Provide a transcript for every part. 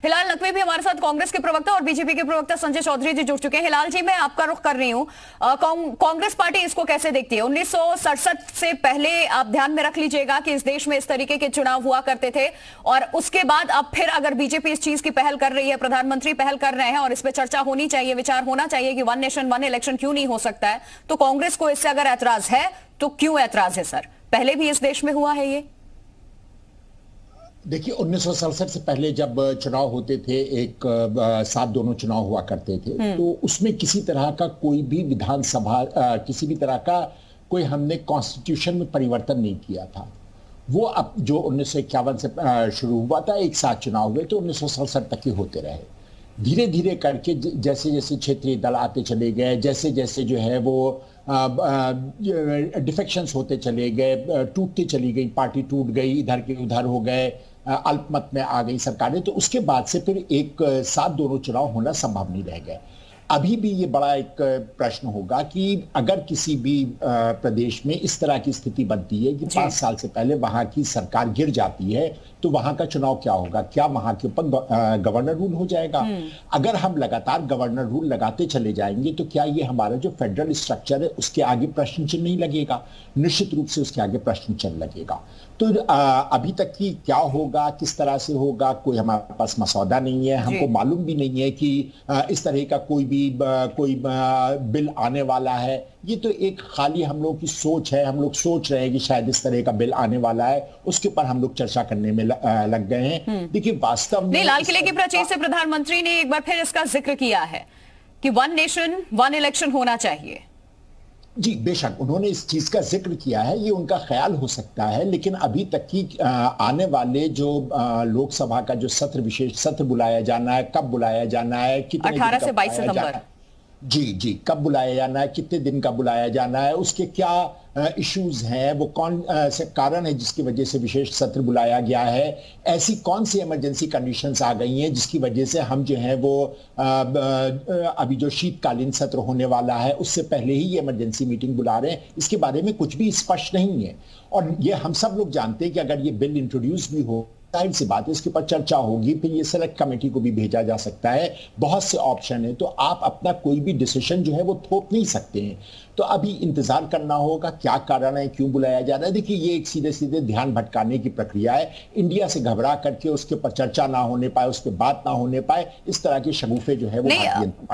हिलाल नकवी भी हमारे साथ कांग्रेस के प्रवक्ता और बीजेपी के प्रवक्ता संजय चौधरी जी जुड़ चुके हैं। हिलाल जी, मैं आपका रुख कर रही हूं, कांग्रेस पार्टी इसको कैसे देखती है? 1967 से पहले आप ध्यान में रख लीजिएगा कि इस देश में इस तरीके के चुनाव हुआ करते थे, और उसके बाद अब फिर अगर बीजेपी इस चीज की पहल कर रही है, प्रधानमंत्री पहल कर रहे हैं और इस पर चर्चा होनी चाहिए, विचार होना चाहिए कि वन नेशन वन इलेक्शन क्यों नहीं हो सकता है, तो कांग्रेस को इससे अगर ऐतराज है तो क्यों ऐतराज है सर? पहले भी इस देश में हुआ है ये। देखिए, 1967 से पहले जब चुनाव होते थे, एक साथ दोनों चुनाव हुआ करते थे, तो उसमें किसी तरह का कोई भी विधानसभा किसी भी तरह का कोई हमने कॉन्स्टिट्यूशन में परिवर्तन नहीं किया था। वो अब जो 1951 से शुरू हुआ था, एक साथ चुनाव हुए तो 1967 तक ही होते रहे। धीरे धीरे करके जैसे जैसे क्षेत्रीय दल आते चले गए, जैसे जैसे जो है वो डिफेक्शंस होते चले गए, टूटती चली गई, पार्टी टूट गई, इधर के उधर हो गए, अल्पमत में आ गई सरकारें, तो उसके बाद से फिर एक साथ दोनों चुनाव होना संभव नहीं रह गए। अभी भी ये बड़ा एक प्रश्न होगा कि अगर किसी भी प्रदेश में इस तरह की स्थिति बनती है कि 5 साल से पहले वहां की सरकार गिर जाती है, तो वहां का चुनाव क्या होगा? क्या वहां के ऊपर गवर्नर रूल हो जाएगा? अगर हम लगातार गवर्नर रूल लगाते चले जाएंगे तो क्या ये हमारा जो फेडरल स्ट्रक्चर है उसके आगे प्रश्न चिन्ह नहीं लगेगा? निश्चित रूप से उसके आगे प्रश्न चिन्ह लगेगा। तो अभी तक की क्या होगा, किस तरह से होगा, कोई हमारे पास मसौदा नहीं है। हमको मालूम भी नहीं है कि इस तरह का कोई बिल आने वाला है। ये तो एक खाली हम लोग की सोच है। हम लोग सोच रहे हैं कि शायद इस तरह का बिल आने वाला है, उसके ऊपर हम लोग चर्चा करने में लग गए हैं। देखिए, वास्तव में लाल किले की प्राचीर से प्रधानमंत्री ने एक बार फिर इसका जिक्र किया है कि वन नेशन वन इलेक्शन होना चाहिए। जी बेशक उन्होंने इस चीज का जिक्र किया है, ये उनका ख्याल हो सकता है, लेकिन अभी तक की आने वाले जो लोकसभा का जो सत्र, विशेष सत्र बुलाया जाना है, कब बुलाया जाना है, कितने 18 से 22 सितंबर, जी कब बुलाया जाना है, कितने दिन का बुलाया जाना है, उसके क्या इश्यूज हैं, वो कौन से कारण है जिसकी वजह से विशेष सत्र बुलाया गया है, ऐसी कौन सी इमरजेंसी कंडीशंस आ गई हैं जिसकी वजह से हम जो है वो अभी जो शीतकालीन सत्र होने वाला है उससे पहले ही ये इमरजेंसी मीटिंग बुला रहे हैं, इसके बारे में कुछ भी स्पष्ट नहीं है। और ये हम सब लोग जानते हैं कि अगर ये बिल इंट्रोड्यूस भी हो, जाहिर सी बात है इसके ऊपर चर्चा होगी, फिर ये सेलेक्ट कमेटी को भी भेजा जा सकता है, बहुत से ऑप्शन है, तो आप अपना कोई भी डिसीजन जो है वो थोप नहीं सकते हैं। तो अभी इंतजार करना होगा क्या कारण है, क्यों बुलाया जा रहा है। देखिए, ये एक सीधे सीधे ध्यान भटकाने की प्रक्रिया है। इंडिया से घबरा करके उसके ऊपर चर्चा ना होने पाए, उस पर बात ना होने पाए, इस तरह के शगुफे जो है वो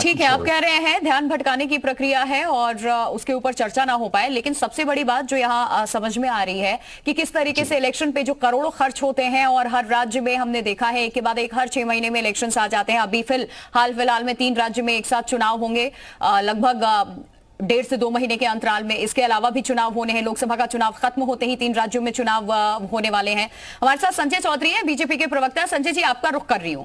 ठीक है, आप कह रहे हैं ध्यान भटकाने की प्रक्रिया है और उसके ऊपर चर्चा ना हो पाए, लेकिन सबसे बड़ी बात जो यहाँ समझ में आ रही है कि किस तरीके से इलेक्शन पे जो करोड़ों खर्च होते हैं और हर राज्य में हमने देखा है एक के बाद एक हर 6 महीने में इलेक्शन आ जाते हैं। अभी हाल फिलहाल में 3 राज्य में एक साथ चुनाव होंगे, लगभग 1.5 से 2 महीने के अंतराल में। इसके अलावा भी चुनाव होने हैं, लोकसभा का चुनाव खत्म होते ही 3 राज्यों में चुनाव होने वाले हैं। हमारे साथ संजय चौधरी हैं, बीजेपी के प्रवक्ता। संजय जी, आपका रुख कर रही हूं,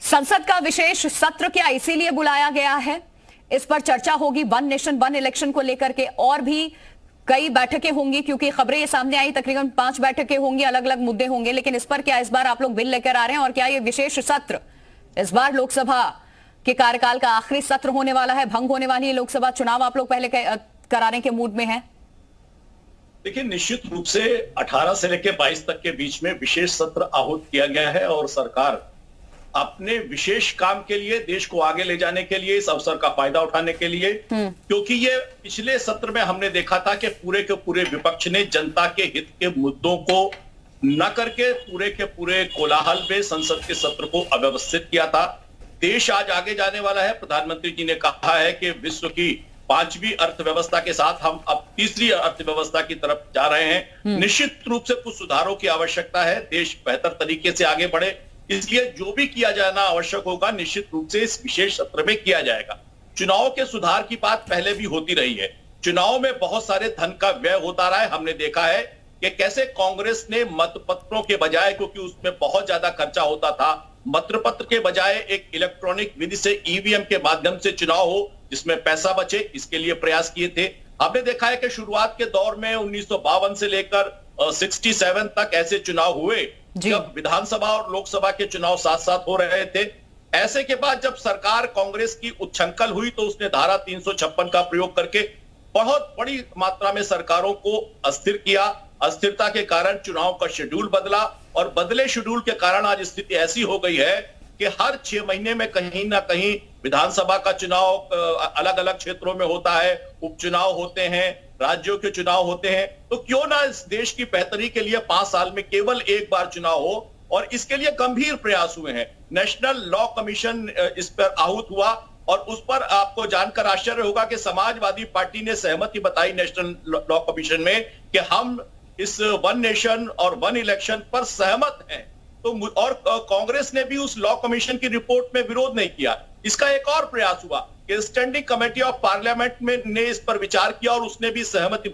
संसद का विशेष सत्र क्या इसीलिए बुलाया गया है? इस पर चर्चा होगी वन नेशन वन इलेक्शन को लेकर के, और भी कई बैठकें होंगी, क्योंकि खबरें ये सामने आई तकरीबन 5 बैठकें होंगी, अलग अलग मुद्दे होंगे, लेकिन इस पर क्या इस बार आप लोग बिल लेकर आ रहे हैं? और क्या ये विशेष सत्र इस बार लोकसभा के कार्यकाल का आखिरी सत्र होने वाला है, भंग होने वाली है लोकसभा, चुनाव आप लोग पहले कराने के मूड में हैं? देखिए, निश्चित रूप से 18 से लेकर 22 तक के बीच में विशेष सत्र आहूत किया गया है और सरकार अपने विशेष काम के लिए, देश को आगे ले जाने के लिए, इस अवसर का फायदा उठाने के लिए, क्योंकि ये पिछले सत्र में हमने देखा था कि पूरे के पूरे विपक्ष ने जनता के हित के मुद्दों को न करके पूरे के पूरे कोलाहल में संसद के सत्र को अव्यवस्थित किया था। देश आज आगे जाने वाला है। प्रधानमंत्री जी ने कहा है कि विश्व की 5वीं अर्थव्यवस्था के साथ हम अब तीसरी अर्थव्यवस्था की तरफ जा रहे हैं। निश्चित रूप से कुछ सुधारों की आवश्यकता है, देश बेहतर तरीके से आगे बढ़े, इसलिए जो भी किया जाना आवश्यक होगा निश्चित रूप से इस विशेष सत्र में किया जाएगा। चुनाव के सुधार की बात पहले भी होती रही है। चुनाव में बहुत सारे धन का व्यय होता रहा है। हमने देखा है कि कैसे कांग्रेस ने मतपत्रों के बजाय, क्योंकि उसमें बहुत ज्यादा खर्चा होता था, मतपत्र के बजाय एक इलेक्ट्रॉनिक विधि से ईवीएम के माध्यम से चुनाव हो जिसमें पैसा बचे, इसके लिए प्रयास किए थे। हमने देखा है कि शुरुआत के दौर में 1952 से लेकर 67 तक ऐसे चुनाव हुए जब विधानसभा और लोकसभा के चुनाव साथ साथ हो रहे थे। ऐसे के बाद जब सरकार कांग्रेस की उच्छृंखल हुई तो उसने धारा 356 का प्रयोग करके बहुत बड़ी मात्रा में सरकारों को अस्थिर किया। अस्थिरता के कारण चुनाव का शेड्यूल बदला और बदले शेड्यूल के कारण आज स्थिति ऐसी हो गई है कि हर 6 महीने में कहीं ना कहीं विधानसभा का चुनाव अलग अलग क्षेत्रों में होता है, उपचुनाव होते हैं, राज्यों के चुनाव होते हैं, तो क्यों ना इस देश की बेहतरी के लिए 5 साल में केवल एक बार चुनाव हो, और इसके लिए गंभीर प्रयास हुए हैं। नेशनल लॉ कमीशन इस पर आहूत हुआ और उस पर आपको जानकर आश्चर्य होगा कि समाजवादी पार्टी ने सहमति बताई नेशनल लॉ कमीशन में कि हम इस वन नेशन और वन इलेक्शन पर सहमत हैं। तो और कांग्रेस ने भी उस लॉ कमीशन की रिपोर्ट में विरोध नहीं किया। इसका एक और प्रयास हुआ कि स्टैंडिंग कमेटी ऑफ पार्लियामेंट में ने इस पर विचार किया और उसने भी सहमति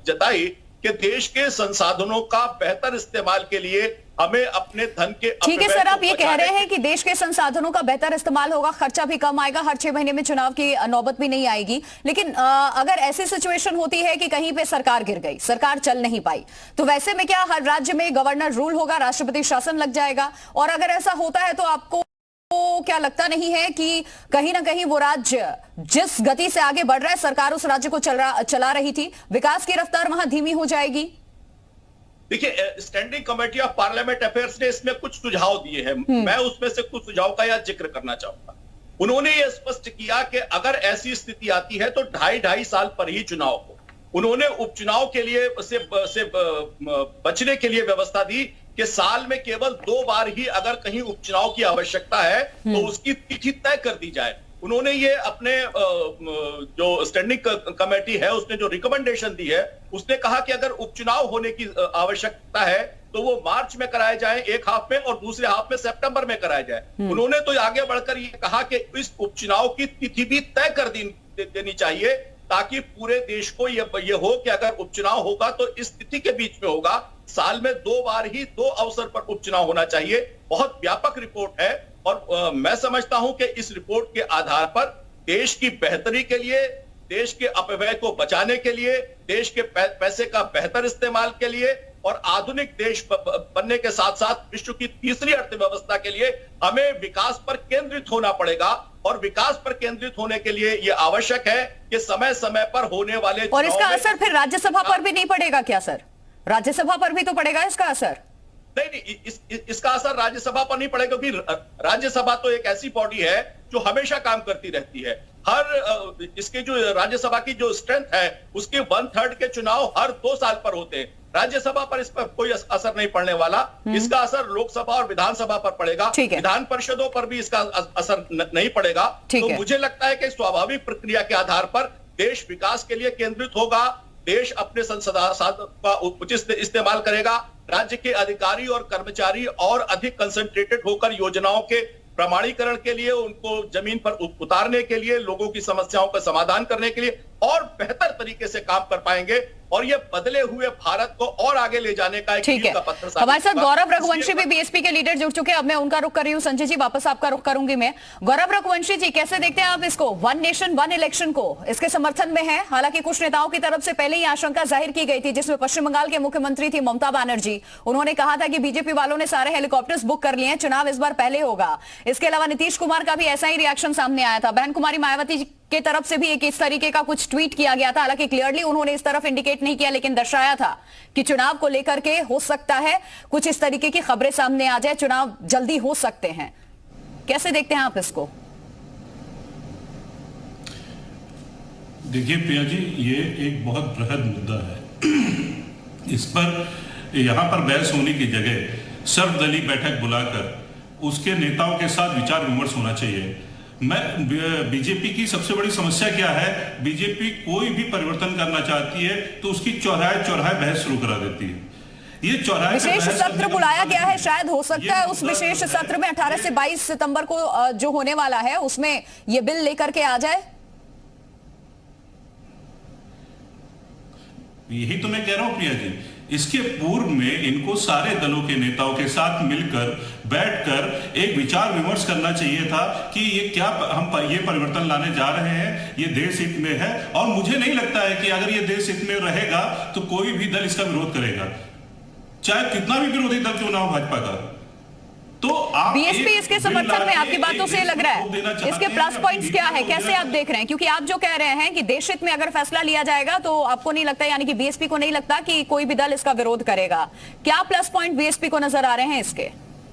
जताई कि देश के संसाधनों का बेहतर इस्तेमाल के लिए हमें अपने धन के ठीक है सर, आप ये कह रहे हैं कि देश के संसाधनों का बेहतर इस्तेमाल होगा, खर्चा भी कम आएगा, हर 6 महीने में चुनाव की नौबत भी नहीं आएगी। लेकिन अगर ऐसी सिचुएशन होती है कि कहीं पे सरकार गिर गई, सरकार चल नहीं पाई, तो वैसे में क्या हर राज्य में गवर्नर रूल होगा, राष्ट्रपति शासन लग जाएगा? और अगर ऐसा होता है तो आपको क्या लगता नहीं है कि कहीं ना कहीं वो राज्य जिस गति से आगे बढ़ रहा है, सरकार उस राज्य को चला रही थी, विकास की रफ्तार वहां धीमी हो जाएगी? देखिए, standing committee of parliament affairs ने इसमें कुछ सुझाव दिए हैं। मैं उसमें से कुछ सुझाव का यह जिक्र करना चाहूंगा। उन्होंने यह स्पष्ट किया कि अगर ऐसी स्थिति आती है तो 2.5 साल पर ही चुनाव हो। उन्होंने उपचुनाव के लिए से बचने के लिए व्यवस्था दी कि साल में केवल 2 बार ही अगर कहीं उपचुनाव की आवश्यकता है तो उसकी तिथि तय कर दी जाए। उन्होंने ये अपने जो स्टैंडिंग कमेटी है उसने जो रिकमेंडेशन दी है, उसने कहा कि अगर उपचुनाव होने की आवश्यकता है तो वो मार्च में कराए जाए एक हाफ में, और दूसरे हाफ में सितंबर में कराए जाए। उन्होंने तो आगे बढ़कर ये कहा कि इस उपचुनाव की तिथि भी तय कर देनी चाहिए, ताकि पूरे देश को ये हो कि अगर उपचुनाव होगा तो इस तिथि के बीच में होगा। साल में 2 बार ही 2 अवसर पर उपचुनाव होना चाहिए। बहुत व्यापक रिपोर्ट है और मैं समझता हूं कि इस रिपोर्ट के आधार पर देश की बेहतरी के लिए, देश के अपव्यय को बचाने के लिए, देश के पैसे का बेहतर इस्तेमाल के लिए और आधुनिक देश बनने के साथ साथ विश्व की तीसरी अर्थव्यवस्था के लिए हमें विकास पर केंद्रित होना पड़ेगा। और विकास पर केंद्रित होने के लिए यह आवश्यक है कि समय समय पर होने वाले और इसका असर फिर राज्यसभा पर भी नहीं पड़ेगा क्या सर? राज्यसभा पर भी तो पड़ेगा इसका असर? नहीं, इसका असर राज्यसभा पर नहीं पड़ेगा, क्योंकि राज्यसभा तो एक ऐसी बॉडी है जो हमेशा काम करती रहती है। इसके जो राज्यसभा की जो स्ट्रेंथ है उसके 1/3 के चुनाव हर 2 साल पर होते हैं। राज्यसभा पर इस पर कोई असर नहीं पड़ने वाला। इसका असर लोकसभा और विधानसभा पर पड़ेगा, विधान परिषदों पर भी इसका असर नहीं पड़ेगा। तो मुझे लगता है कि स्वाभाविक प्रक्रिया के आधार पर देश विकास के लिए केंद्रित होगा, देश अपने संसाधनों का उचित इस्तेमाल करेगा, राज्य के अधिकारी और कर्मचारी और अधिक कंसंट्रेटेड होकर योजनाओं के प्रमाणीकरण के लिए, उनको जमीन पर उतारने के लिए, लोगों की समस्याओं का समाधान करने के लिए और बेहतर तरीके से काम कर पाएंगे और ये बदले हुए भारत को और आगे ले जाने का एक मील का पत्थर। हमारे साथ गौरव रघुवंशी भी बीएसपी के लीडर जुड़ चुके हैं। अब मैं उनका रुख कर रही हूँ। संजय जी, वापस आपका रुख करूंगी मैं। गौरव रघुवंशी जी, कैसे देखते हैं आप इसको, वन नेशन वन इलेक्शन को? इसके समर्थन में है, हालांकि कुछ नेताओं की तरफ से पहले ही आशंका जाहिर की गई थी, जिसमें पश्चिम बंगाल के मुख्यमंत्री थी ममता बनर्जी। उन्होंने कहा था कि बीजेपी वालों ने सारे हेलीकॉप्टर्स बुक कर लिए हैं, चुनाव इस बार पहले होगा। इसके अलावा नीतीश कुमार का भी ऐसा ही रिएक्शन सामने आया था। बहन कुमारी मायावती के तरफ से भी एक इस तरीके का कुछ ट्वीट किया गया था। हालांकि क्लियरली उन्होंने इस तरफ इंडिकेट नहीं किया, लेकिन दर्शाया था कि चुनाव को लेकर के हो सकता है कुछ इस तरीके की खबरें सामने आ जाए, चुनाव जल्दी हो सकते हैं। कैसे देखते हैं आप इसको? देखिए प्रिया जी, ये एक बहुत बृहद मुद्दा है। इस पर यहां पर बहस होने की जगह सर्वदलीय बैठक बुलाकर उसके नेताओं के साथ विचार विमर्श होना चाहिए। बीजेपी की सबसे बड़ी समस्या क्या है, बीजेपी कोई भी परिवर्तन करना चाहती है तो उसकी चौराहे चौराहे बहस शुरू करा देती है। ये चौराहे विशेष सत्र बुलाया गया है, शायद हो सकता है उस विशेष सत्र में 18 से 22 सितंबर को जो होने वाला है उसमें ये बिल लेकर के आ जाए। यही तो मैं कह रहा हूं प्रिया जी, इसके पूर्व में इनको सारे दलों के नेताओं के साथ मिलकर बैठकर एक विचार विमर्श करना चाहिए था कि ये क्या हम ये परिवर्तन लाने जा रहे हैं, ये देश हित में है। और मुझे नहीं लगता है कि अगर ये देश हित में रहेगा तो कोई भी दल इसका विरोध करेगा, चाहे कितना भी विरोधी दल क्यों ना हो भाजपा का। तो बीएसपी इसके समर्थन में, आपकी बातों से लग रहा है इसके प्लस पॉइंट्स क्या है, कैसे आप देख रहे हैं? क्योंकि आप जो कह रहे हैं कि देश हित में अगर फैसला लिया जाएगा तो आपको नहीं लगता, यानी कि बीएसपी को नहीं लगता कि कोई भी दल इसका विरोध करेगा। क्या प्लस पॉइंट बीएसपी को नजर आ रहे हैं इसके?